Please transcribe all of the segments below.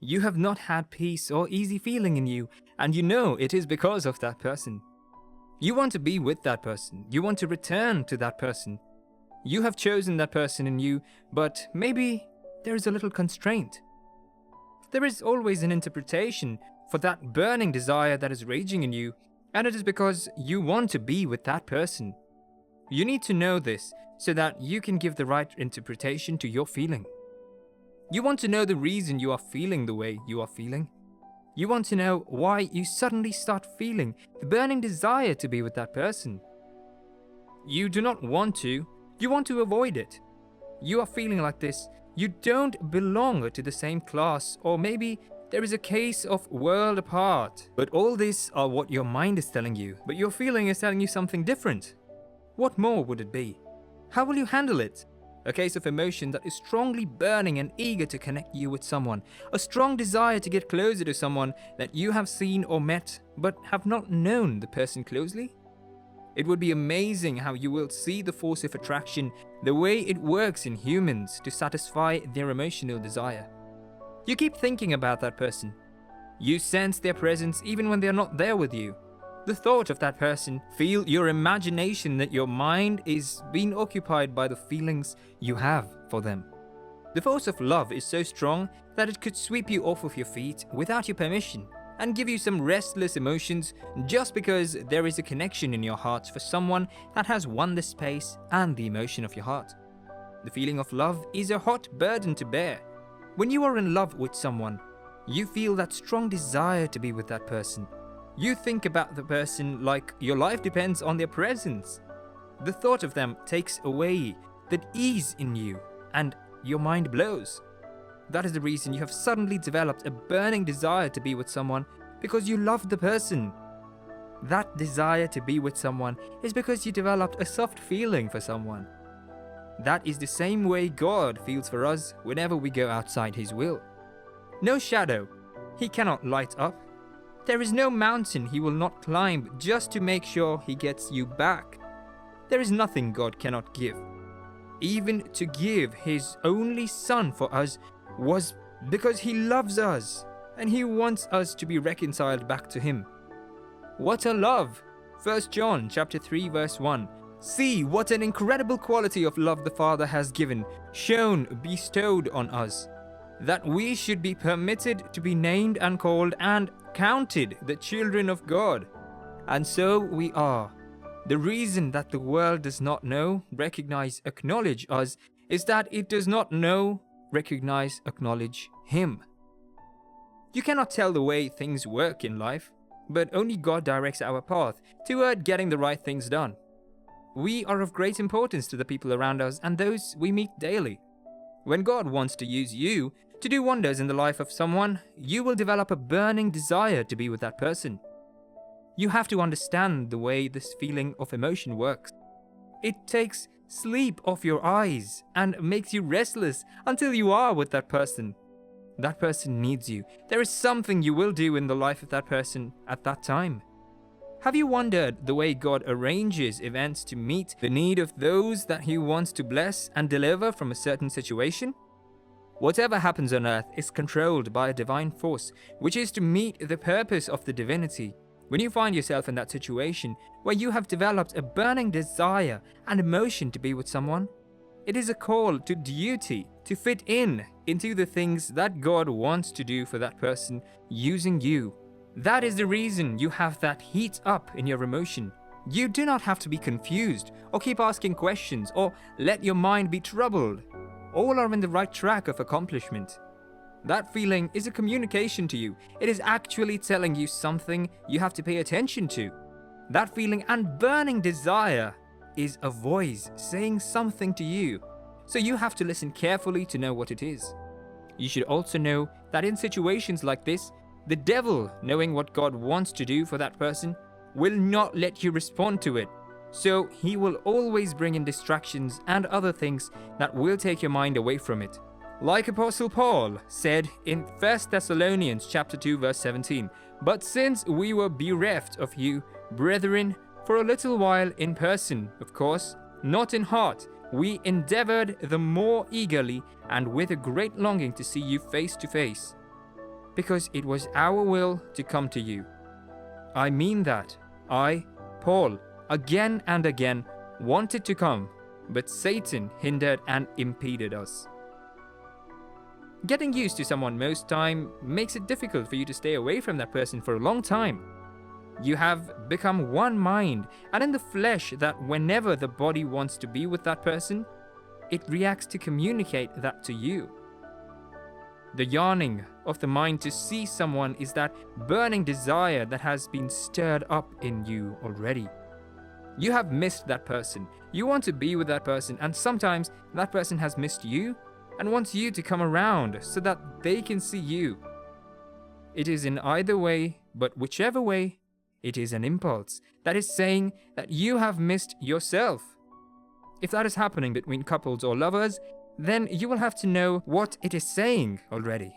You have not had peace or easy feeling in you, and you know it is because of that person. You want to be with that person. You want to return to that person. You have chosen that person in you, but maybe there is a little constraint. There is always an interpretation for that burning desire that is raging in you, and it is because you want to be with that person. You need to know this so that you can give the right interpretation to your feeling. You want to know the reason you are feeling the way you are feeling. You want to know why you suddenly start feeling the burning desire to be with that person. You do not want to, you want to avoid it. You are feeling like this. You don't belong to the same class, or maybe there is a case of world apart. But all this are what your mind is telling you, but your feeling is telling you something different. What more would it be? How will you handle it? A case of emotion that is strongly burning and eager to connect you with someone. A strong desire to get closer to someone that you have seen or met, but have not known the person closely. It would be amazing how you will see the force of attraction, the way it works in humans to satisfy their emotional desire. You keep thinking about that person. You sense their presence even when they are not there with you. The thought of that person, feel your imagination that your mind is being occupied by the feelings you have for them. The force of love is so strong that it could sweep you off of your feet without your permission and give you some restless emotions just because there is a connection in your heart for someone that has won the space and the emotion of your heart. The feeling of love is a hot burden to bear. When you are in love with someone, you feel that strong desire to be with that person. You think about the person like your life depends on their presence. The thought of them takes away that ease in you and your mind blows. That is the reason you have suddenly developed a burning desire to be with someone, because you love the person. That desire to be with someone is because you developed a soft feeling for someone. That is the same way God feels for us whenever we go outside His will. No shadow He cannot light up. There is no mountain He will not climb just to make sure He gets you back. There is nothing God cannot give. Even to give His only Son for us was because He loves us and He wants us to be reconciled back to Him. What a love! 1 John chapter 3 verse 1. See what an incredible quality of love the Father has given, shown, bestowed on us, that we should be permitted to be named and called and counted the children of God. And so we are. The reason that the world does not know, recognize, acknowledge us is that it does not know, recognize, acknowledge Him. You cannot tell the way things work in life, but only God directs our path toward getting the right things done. We are of great importance to the people around us and those we meet daily. When God wants to use you to do wonders in the life of someone, you will develop a burning desire to be with that person. You have to understand the way this feeling of emotion works. It takes sleep off your eyes and makes you restless until you are with that person. That person needs you. There is something you will do in the life of that person at that time. Have you wondered the way God arranges events to meet the need of those that He wants to bless and deliver from a certain situation? Whatever happens on earth is controlled by a divine force, which is to meet the purpose of the divinity. When you find yourself in that situation where you have developed a burning desire and emotion to be with someone, it is a call to duty to fit into the things that God wants to do for that person using you. That is the reason you have that heat up in your emotion. You do not have to be confused or keep asking questions or let your mind be troubled. All are in the right track of accomplishment. That feeling is a communication to you. It is actually telling you something you have to pay attention to. That feeling and burning desire is a voice saying something to you. So you have to listen carefully to know what it is. You should also know that in situations like this, the devil, knowing what God wants to do for that person, will not let you respond to it. So he will always bring in distractions and other things that will take your mind away from it. Like Apostle Paul said in 1 Thessalonians chapter 2 verse 17, "But since we were bereft of you, brethren, for a little while in person, of course, not in heart, we endeavored the more eagerly and with a great longing to see you face to face." because it was our will to come to you. I mean that. I, Paul, again and again wanted to come, but Satan hindered and impeded us. Getting used to someone most time makes it difficult for you to stay away from that person for a long time. You have become one mind and in the flesh that whenever the body wants to be with that person, it reacts to communicate that to you. The yearning of the mind to see someone is that burning desire that has been stirred up in you already. You have missed that person. You want to be with that person, and sometimes that person has missed you and wants you to come around so that they can see you. It is in either way, but whichever way, it is an impulse that is saying that you have missed yourself. If that is happening between couples or lovers, then you will have to know what it is saying already.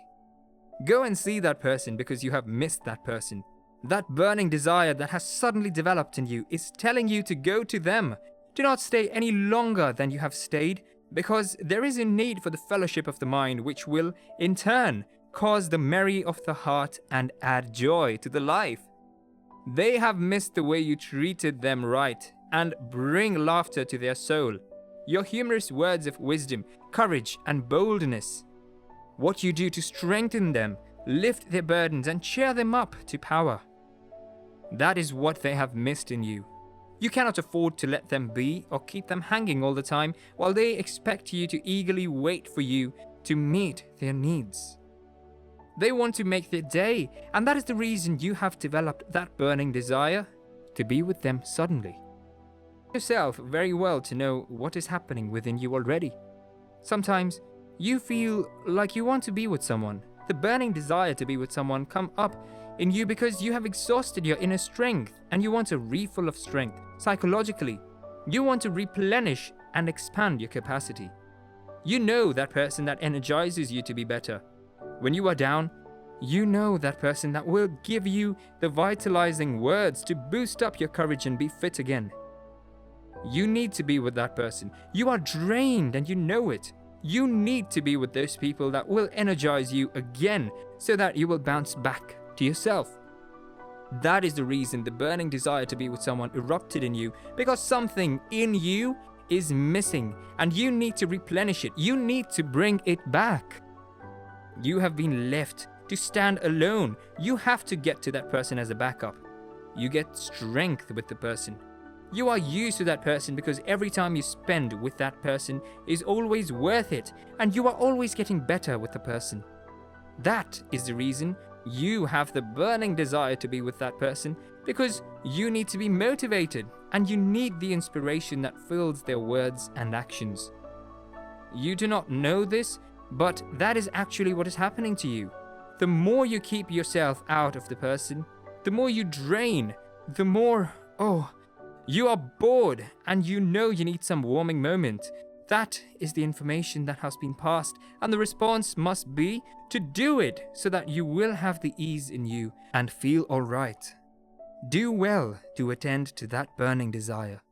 Go and see that person because you have missed that person. That burning desire that has suddenly developed in you is telling you to go to them. Do not stay any longer than you have stayed, because there is a need for the fellowship of the mind, which will, in turn, cause the merry of the heart and add joy to the life. They have missed the way you treated them right and bring laughter to their soul. Your humorous words of wisdom, courage, and boldness. What you do to strengthen them, lift their burdens, and cheer them up to power. That is what they have missed in you. You cannot afford to let them be or keep them hanging all the time while they expect you to eagerly wait for you to meet their needs. They want to make their day, and that is the reason you have developed that burning desire to be with them suddenly. Yourself very well to know what is happening within you already. Sometimes you feel like you want to be with someone. The burning desire to be with someone come up in you because you have exhausted your inner strength and you want a refill of strength. Psychologically, you want to replenish and expand your capacity. You know that person that energizes you to be better. When you are down, you know that person that will give you the vitalizing words to boost up your courage and be fit again. You need to be with that person. You are drained and you know it. You need to be with those people that will energize you again so that you will bounce back to yourself. That is the reason the burning desire to be with someone erupted in you, because something in you is missing and you need to replenish it. You need to bring it back. You have been left to stand alone. You have to get to that person as a backup. You get strength with the person. You are used to that person because every time you spend with that person is always worth it, and you are always getting better with the person. That is the reason you have the burning desire to be with that person, because you need to be motivated and you need the inspiration that fills their words and actions. You do not know this, but that is actually what is happening to you. The more you keep yourself out of the person, the more you drain, the more, you are bored and you know you need some warming moment. That is the information that has been passed, and the response must be to do it so that you will have the ease in you and feel alright. Do well to attend to that burning desire.